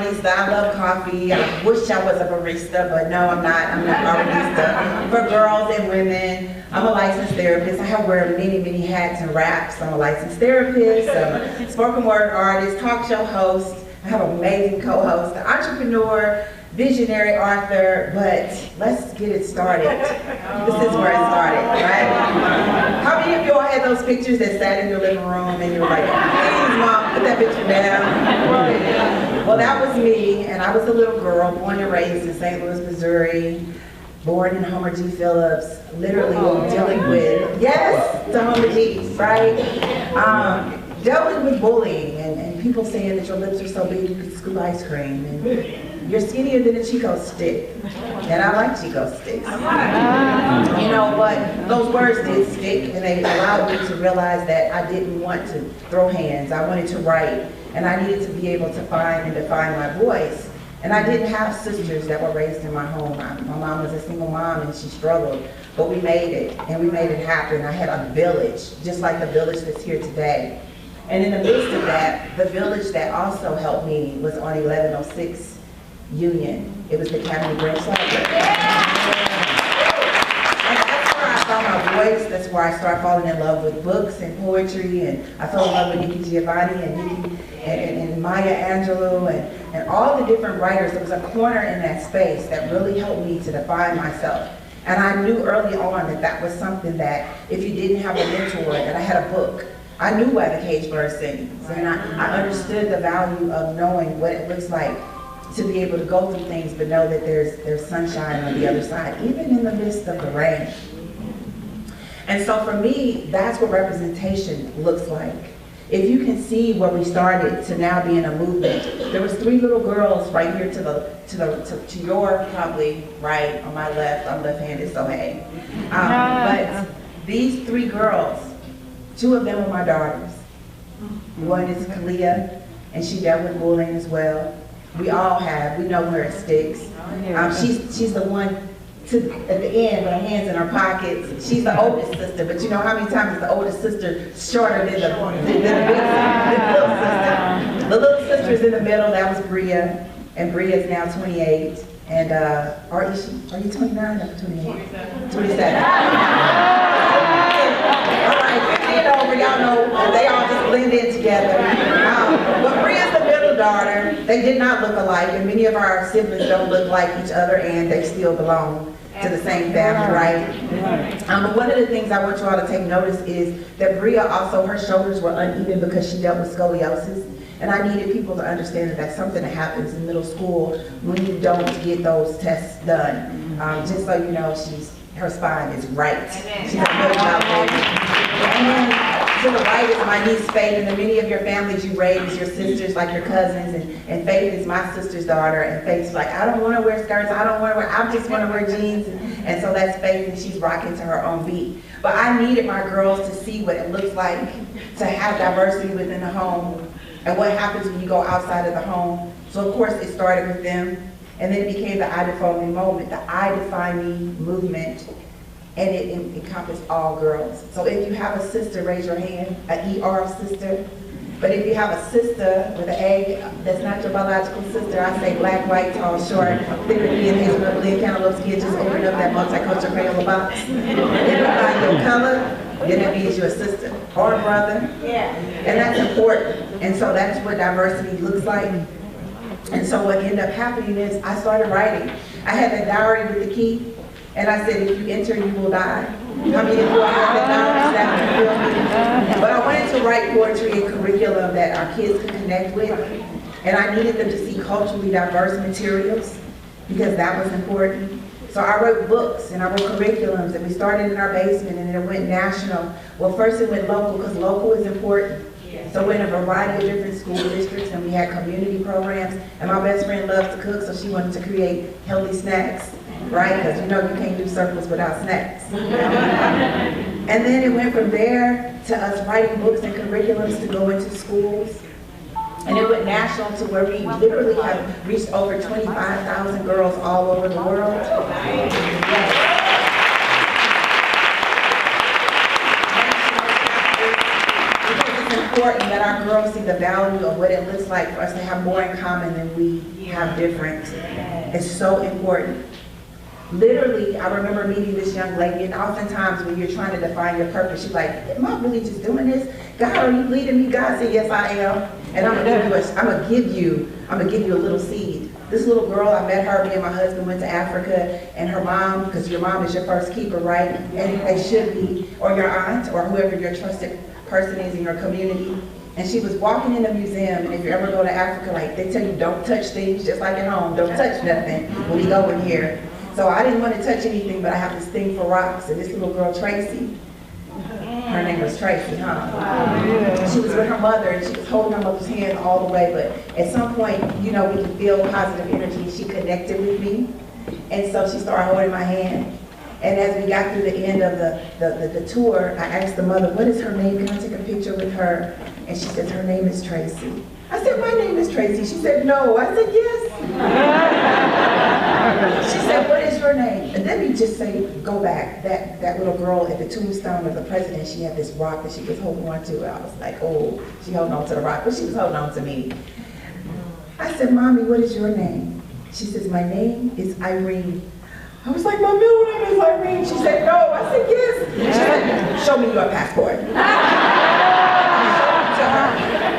barista. I love coffee. I wish I was a barista, but no, I'm not. I'm not a barista. For girls and women, I'm a licensed therapist. I have wear many, many hats and wraps. I'm a licensed therapist, I'm a spoken word artist, talk show host. I have an amazing co-host, an entrepreneur, visionary author, but let's get it started. This is where it started, right? How many of y'all had those pictures that sat in your living room and you were like, please, Mom, put that picture down? Well, that was me, and I was a little girl, born and raised in St. Louis, Missouri, born in Homer G. Phillips, literally dealing with, yes, the Homer G's, right? Dealing with bullying and people saying that your lips are so big you could scoop ice cream, and you're skinnier than a Chico stick. And I like Chico sticks. You know, but those words did stick, and they allowed me to realize that I didn't want to throw hands. I wanted to write, and I needed to be able to find and define my voice. And I didn't have sisters that were raised in my home. My mom was a single mom, and she struggled. But we made it, and we made it happen. I had a village, just like the village that's here today. And in the midst of that, the village that also helped me was on 1106 Union. It was the Academy Branch Library. And that's where I found my voice. That's where I started falling in love with books and poetry. And I fell in love with Nikki Giovanni and Maya Angelou and all the different writers. There was a corner in that space that really helped me to define myself. And I knew early on that that was something that if you didn't have a mentor, that I had a book. I knew why the cage bird sings, and I understood the value of knowing what it looks like to be able to go through things, but know that there's sunshine on the other side, even in the midst of the rain. And so for me, that's what representation looks like. If you can see where we started to now being a movement, there was 3 little girls right here to your probably right, on my left. I'm left-handed, so hey. But these 3 girls, 2 of them are my daughters. One is Kalia, and she dealt with bullying as well. We all have. We know where it sticks. She's the one at the end with her hands in her pockets. She's the oldest sister, but you know how many times is the oldest sister shorter than the little sister? The little sister's in the middle. That was Bria, and Bria is now 28. And are you 29 or 28? 27. All right, 50 and over, y'all know, they all just blend in together. But Bria's the middle daughter. They did not look alike, and many of our siblings don't look like each other, and they still belong to the same family, right? But one of the things I want you all to take notice is that Bria also, her shoulders were uneven because she dealt with scoliosis. And I needed people to understand that that's something that happens in middle school when you don't get those tests done. Just so you know, her spine is right. She's a middle child baby. And then to the right is my niece Faith, and many of your families you raise your sisters like your cousins, and Faith is my sister's daughter, and Faith's like, I don't want to wear skirts, I just want to wear jeans, and so that's Faith, and she's rocking to her own beat. But I needed my girls to see what it looks like to have diversity within the home, and what happens when you go outside of the home. So of course it started with them, and then it became the I Define Me moment, the I Define Me movement, and it encompassed all girls. So if you have a sister, raise your hand, an ER sister. But if you have a sister with an A that's not your biological sister, I say black, white, tall, short, thicker than hazelnut, blue, cantaloupe skin, just open up that multicultural Crayola box. If you find your color, then it means you're a sister or a brother. Yeah. And that's important. And so that's what diversity looks like. And so what ended up happening is I started writing. I had that diary with the key, and I said, if you enter, you will die. How many of you have that diary? But I wanted to write poetry and curriculum that our kids could connect with. And I needed them to see culturally diverse materials because that was important. So I wrote books and I wrote curriculums, and we started in our basement and then it went national. Well, first it went local because local is important. So we're in a variety of different school districts, and we had community programs. And my best friend loves to cook, so she wanted to create healthy snacks, right? Because you know you can't do circles without snacks. And then it went from there to us writing books and curriculums to go into schools. And it went national to where we literally have reached over 25,000 girls all over the world. Yes. important that our girls see the value of what it looks like for us to have more in common than we have different. It's so important. Literally, I remember meeting this young lady, and oftentimes when you're trying to define your purpose, she's like, am I really just doing this? God, are you leading me? God said, yes, I am. And I'm gonna give you a little seed. This little girl, I met her, me and my husband went to Africa, and her mom, because your mom is your first keeper, right? And they should be, or your aunt, or whoever your trusted person is in your community. And she was walking in the museum, and if you ever go to Africa, like they tell you don't touch things, just like at home, don't touch nothing when we go in here. So I didn't want to touch anything, but I have this thing for rocks, and this little girl, Tracie, her name was Tracie, huh? She was with her mother, and she was holding her mother's hand all the way, but at some point, you know, we could feel positive energy. She connected with me, and so she started holding my hand. And as we got through the end of the tour, I asked the mother, what is her name? Can I take a picture with her? And she says, her name is Tracie. I said, my name is Tracie. She said, no. I said, yes. She said, what is your name? And let me just say, go back. That little girl at the tombstone of the president, she had this rock that she was holding on to. I was like, oh, she holding on to the rock, but she was holding on to me. I said, Mommy, what is your name? She says, my name is Irene. I was like, my middle name is Irene. She said, no. I said, yes. She said, show me your passport.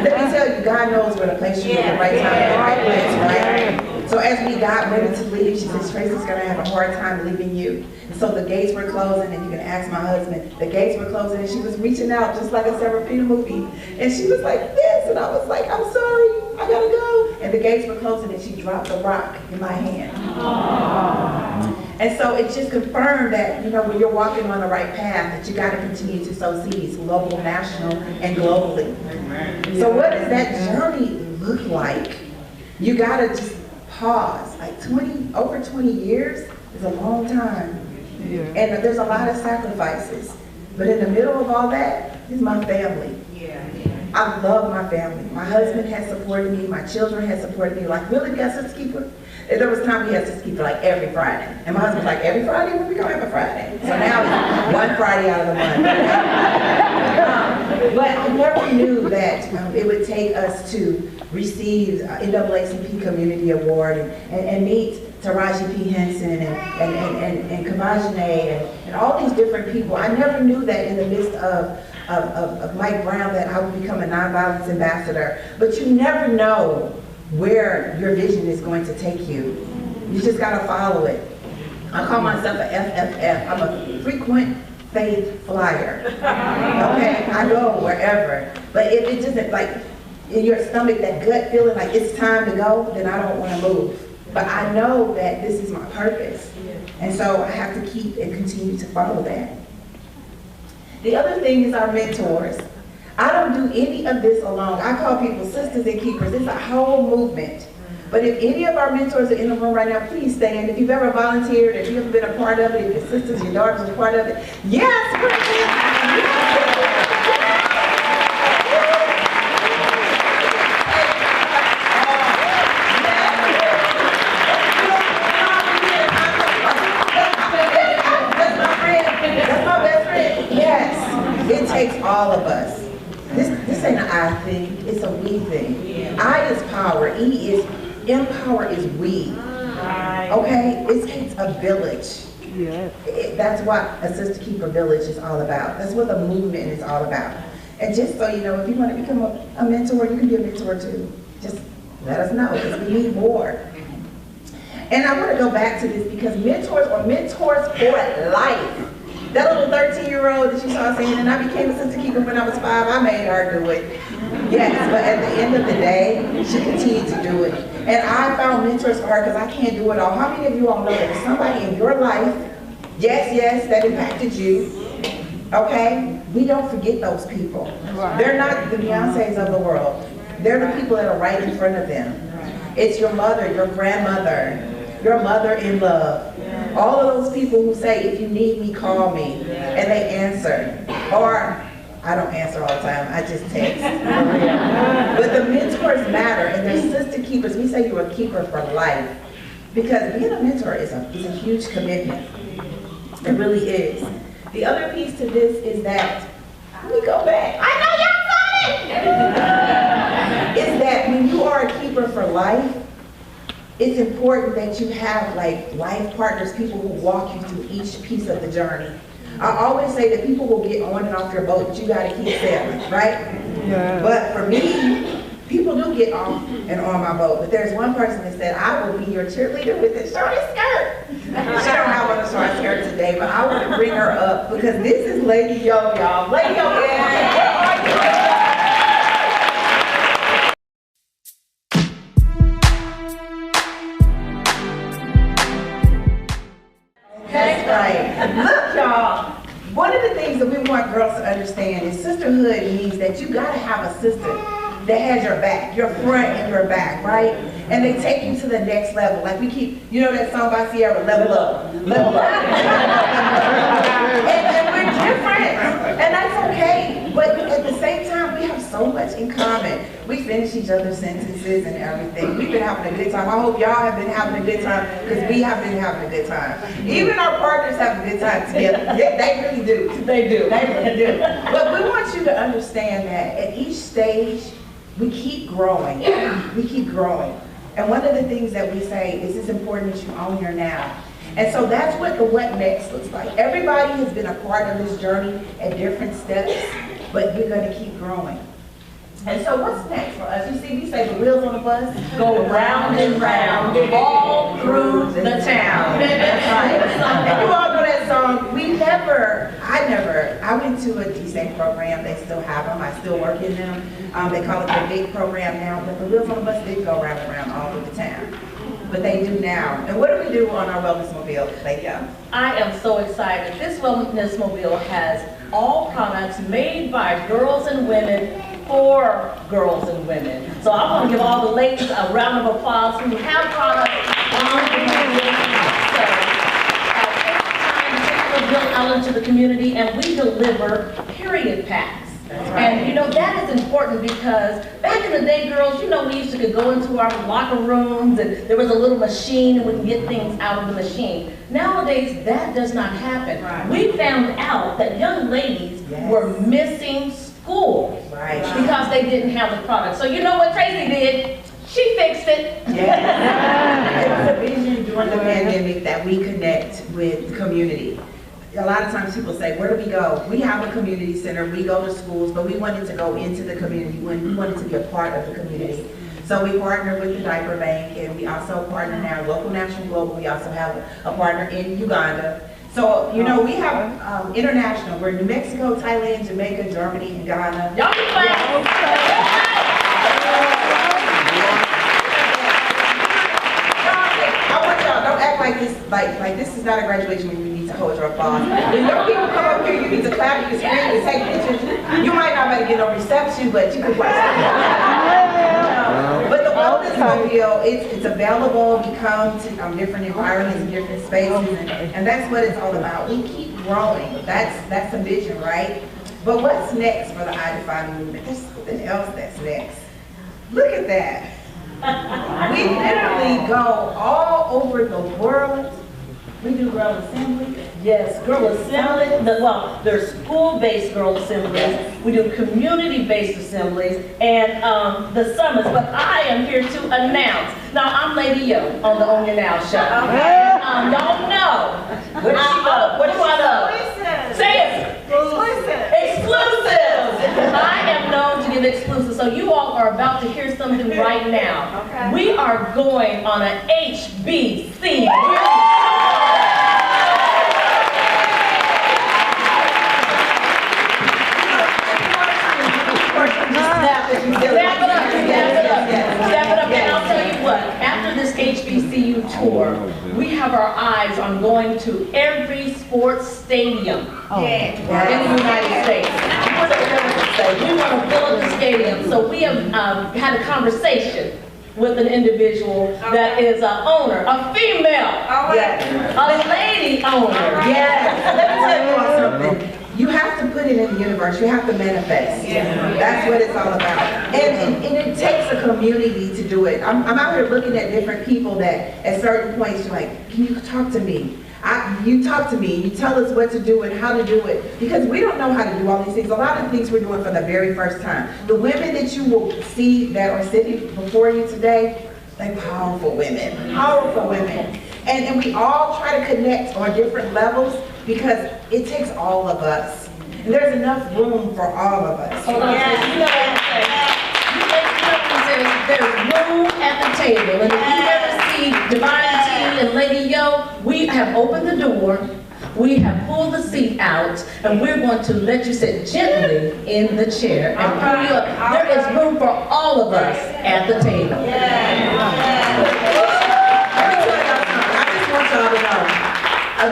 Let me tell you, God knows where to place you at the right time, at the right place, right? So as we got ready to leave, she says, Tracie's gonna have a hard time leaving you. And so the gates were closing, and you can ask my husband, the gates were closing, and she was reaching out just like a Serafina movie. And she was like this, and I was like, I'm sorry, I gotta go. And the gates were closing, and she dropped a rock in my hand. Aww. And so it just confirmed that, you know, when you're walking on the right path, that you got to continue to sow seeds, local, national, and globally. So what does that journey look like? You got to just pause. Like over 20 years is a long time. Yeah. And there's a lot of sacrifices. But in the middle of all that is my family. Yeah. I love my family. My husband has supported me. My children have supported me. Like, really, be a SistaKeeper? There was time we had SistaKeeper like every Friday. And my husband's like, every Friday? When we gonna have a Friday? So now it's one Friday out of the month. But I never knew that it would take us to receive NAACP Community Award and meet Tracie P. Henson and Kamajane and all these different people. I never knew that in the midst of Mike Brown that I would become a nonviolence ambassador. But you never know where your vision is going to take you. You just gotta follow it. I call myself a FFF. I'm a frequent faith flyer. Okay, I go wherever. But if it doesn't, like, in your stomach, that gut feeling like it's time to go, then I don't wanna move. But I know that this is my purpose. And so I have to keep and continue to follow that. The other thing is our mentors. I don't do any of this alone. I call people sisters and keepers. It's a whole movement. But if any of our mentors are in the room right now, please stand. If you've ever volunteered, if you've ever been a part of it, if your sisters, your daughters are part of it, yes! That's my best friend. Yes, it takes all of us. This ain't an I thing, it's a we thing. Yeah. I is power, empower is we. Okay? It takes a village. Yeah. That's what a SistaKeeper village is all about. That's what the movement is all about. And just so you know, if you want to become a mentor, you can be a mentor too. Just let us know, because we need more. And I want to go back to this because mentors are mentors for life. That little 13-year-old that you saw saying, and I became a SistaKeeper when I was 5, I made her do it. Yes, but at the end of the day, she continued to do it. And I found mentors for her because I can't do it all. How many of you all know there's somebody in your life, yes, that impacted you, okay? We don't forget those people. They're not the Beyoncés of the world. They're the people that are right in front of them. It's your mother, your grandmother, your mother-in-law. All of those people who say, if you need me, call me, and they answer. Or, I don't answer all the time, I just text. But the mentors matter, and they're SistaKeepers. We say you're a keeper for life. Because being a mentor is a huge commitment. It really is. The other piece to this is that, let me go back. I know y'all saw it! it's important that you have like life partners, people who walk you through each piece of the journey. I always say that people will get on and off your boat, but you gotta keep sailing, right? Yeah. But for me, people do get off and on my boat, but there's one person that said, I will be your cheerleader with the shortest skirt. She don't have on a short skirt today, but I want to bring her up because this is Lady Yo, y'all. Lady Yo, where are you? That's right. Look, y'all. One of the things that we want girls to understand is sisterhood means that you gotta have a sister that has your back, your front and your back, right? And they take you to the next level. Like we keep, you know that song by Sierra, Level Up, Level Up. and we're different, and that's okay. But at the same time, we have so much in common. We finish each other's sentences and everything. We've been having a good time. I hope y'all have been having a good time because we have been having a good time. Even our partners have a good time together. They really do. They do. They really do. But we want you to understand that at each stage, we keep growing. We keep growing. And one of the things that we say is it's important that you own your now. And so that's what the what next looks like. Everybody has been a part of this journey at different steps, but you're going to keep growing. And so what's next for us? You see, we say the wheels on the bus go round and round all through the town. That's right. And you all know that song. I went to a DSAC program. They still have them. I still work in them. They call it the big program now, but the wheels on the bus did go round and round all through the town. But they do now. And what do we do on our Wellness Mobile? I am so excited. This Wellness Mobile has all products made by girls and women for girls and women. So I want to give all the ladies a round of applause who have products on the mobile. So built out into the community, and we deliver period packs. Right. And you know, that is important because back in the day, girls, you know, we used to go into our locker rooms and there was a little machine and we can get things out of the machine. Nowadays, that does not happen. Right. We found out that young ladies were missing school because they didn't have the product. So you know what Tracie did? She fixed it. Yeah. It was a vision during the pandemic that we connect with the community. A lot of times people say, where do we go? We have a community center, we go to schools, but we wanted to go into the community, we wanted to be a part of the community. So we partner with the Diaper Bank, and we also partner now, local, national, global. We also have a partner in Uganda. So, you know, we have international. We're in New Mexico, Thailand, Jamaica, Germany, and Ghana. Y'all be quiet. Like this, like this is not a graduation where you need to hold your applause. When your people come up here, you need to clap, you can scream, you take pictures. You might not get no reception, but you can watch it. But the Wellness Mobile, it's available. We come to different environments and different spaces, and that's what it's all about. We keep growing. That's the vision, right? But what's next for the I Define movement? There's something else that's next. Look at that. We literally go all over the world. We do girl assemblies. Yes, girl assemblies. Well, there's school-based girl assemblies. We do community-based assemblies and the summits. But I am here to announce. Now, I'm Lady Yo on the Own Your Now show. Y'all know. Where does she go? What do I know? Say it. Exclusive. Exclusive. I am known to give exclusive. So you all are about to hear something right now. Okay. We are going on an HBC. Step it up, and I'll tell you what, after this HBCU tour, we have our eyes on going to every sports stadium in the United States. We want to fill up the stadium, so we have had a conversation with an individual that is an owner, a female, a lady owner. Yes. Let me tell you all something. You have to put it in the universe. You have to manifest. That's what it's all about. And it takes a community to do it. I'm out here looking at different people that at certain points you're like, can you talk to me? You talk to me, you tell us what to do and how to do it, because we don't know how to do all these things. A lot of things we're doing for the very first time. The women that you will see that are sitting before you today, They powerful women, powerful women. And we all try to connect on different levels because it takes all of us. And there's enough room for all of us. Hold on, Yes. you know what I'm saying? There's room at the table. And if you ever see Divine T and Lady Yo, we have opened the door, we have pulled the seat out, and we're going to let you sit gently in the chair and pull you up. There is room for all of us at the table. Let me tell y'all something. I just want y'all to know.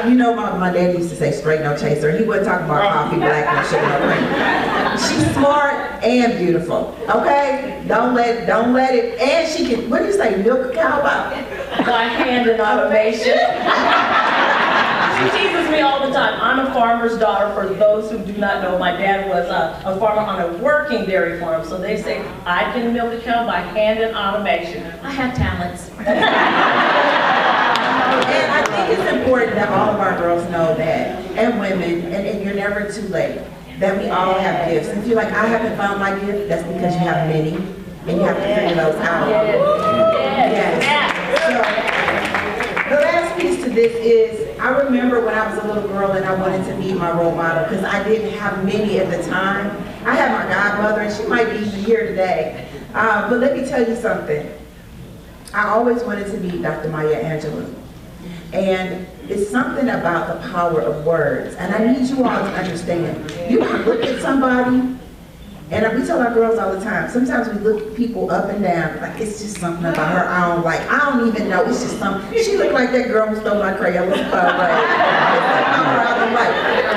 You know, my dad used to say straight no chaser. He wasn't talking about coffee, black, and sugar, no cream. She's smart and beautiful. Okay? Don't let it. And she can. What do you say? Milk a cow about? By hand and automation. She teases me all the time. I'm a farmer's daughter. For those who do not know, my dad was a farmer on a working dairy farm. So they say, I can milk a cow by hand and automation. I have talents. And I think it's important that all of our girls know that, and women, and you're never too late, that we all have gifts. And if you're like, I haven't found my gift, that's because you have many, and you have to figure those out. Yes. So, the last piece to this is, I remember when I was a little girl and I wanted to be my role model, because I didn't have many at the time. I had my godmother, and she might be even here today. But let me tell you something. I always wanted to be Dr. Maya Angelou. And it's something about the power of words. And I need you all to understand. You can look at somebody, and we tell our girls all the time, sometimes we look people up and down, like it's just something about her I don't like. I don't even know, it's just something. She looked like that girl who stole my Crayola.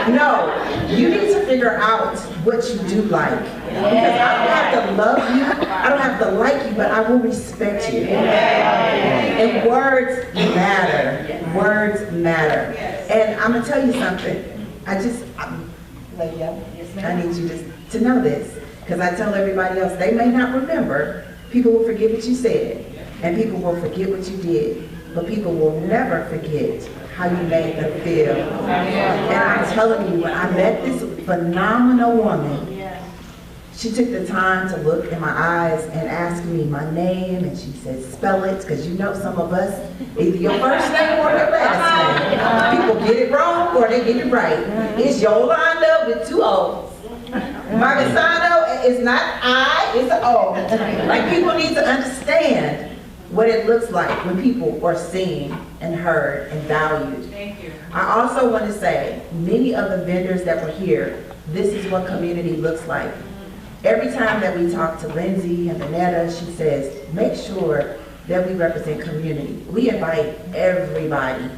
No, you need to figure out what you do like. Because I don't have to love you, I don't have to like you, but I will respect you. And words matter. Words matter. And I'm going to tell you something. I need you to know this. Because I tell everybody else, they may not remember. People will forget what you said. And people will forget what you did. But people will never forget how you made them feel. And I'm telling you, when I met this phenomenal woman, she took the time to look in my eyes and ask me my name, and she said, spell it, because you know some of us, either your first name or your last name. People get it wrong or they get it right. It's Yolonda with 2 O's. Margasano is not I, it's an O. Like, people need to understand what it looks like when people are seen and heard and valued. Thank you. I also want to say, many of the vendors that were here, this is what community looks like. Every time that we talk to Lindsay and Vanetta, she says, make sure that we represent community. We invite everybody.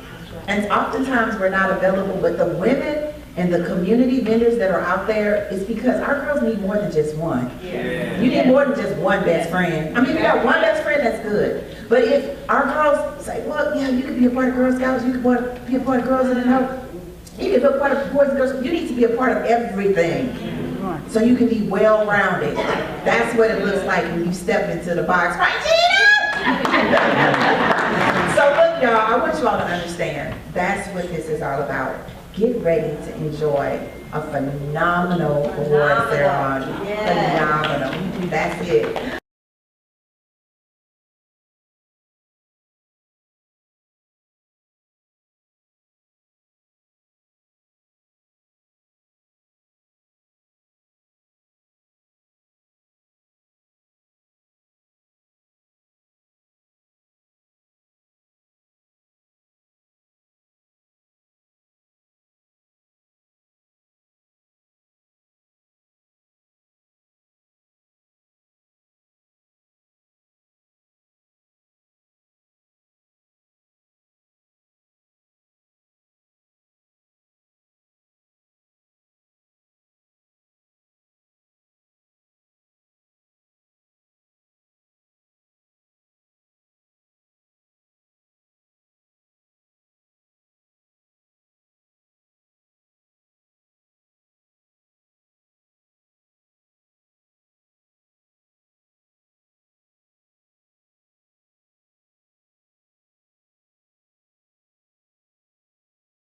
And oftentimes we're not available, but the women and the community vendors that are out there, is because our girls need more than just one. You need more than just one best friend. I mean, if you got one best friend, that's good. But if our girls say, well, yeah, you could be a part of Girl Scouts, you could be a part of Girls in the Know, you could be a part of Boys and Girls, you need to be a part of everything. So you can be well-rounded. That's what it looks like when you step into the box. Right, Gina? So look, y'all, I want you all to understand, that's what this is all about. Get ready to enjoy a phenomenal award ceremony. Phenomenal. That's it.